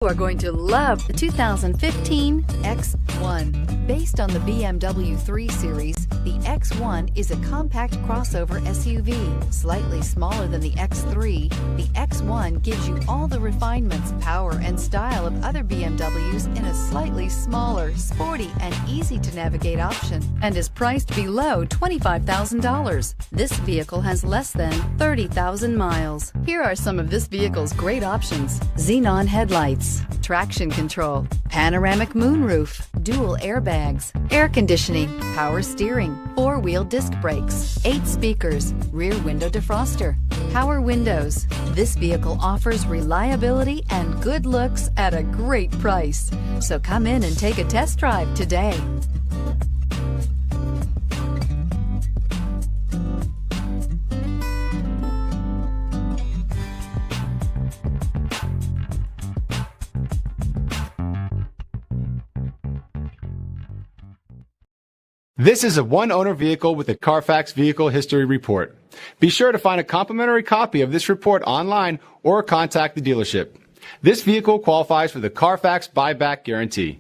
You are going to love the 2015 X1. Based on the BMW 3 Series, the X1 is a compact crossover SUV. Slightly smaller than the X3, the X1 gives you all the refinements, power, and style of other BMWs in a slightly smaller, sporty, and easy-to-navigate option, and is priced below $25,000. This vehicle has less than 30,000 miles. Here are some of this vehicle's great options: xenon headlights, traction control, panoramic moonroof, dual airbags, air conditioning, power steering, four-wheel disc brakes, 8 speakers, rear window defroster, power windows. This vehicle offers reliability and good looks at a great price. So come in and take a test drive today. This is a one-owner vehicle with a Carfax Vehicle History Report. Be sure to find a complimentary copy of this report online or contact the dealership. This vehicle qualifies for the Carfax Buyback Guarantee.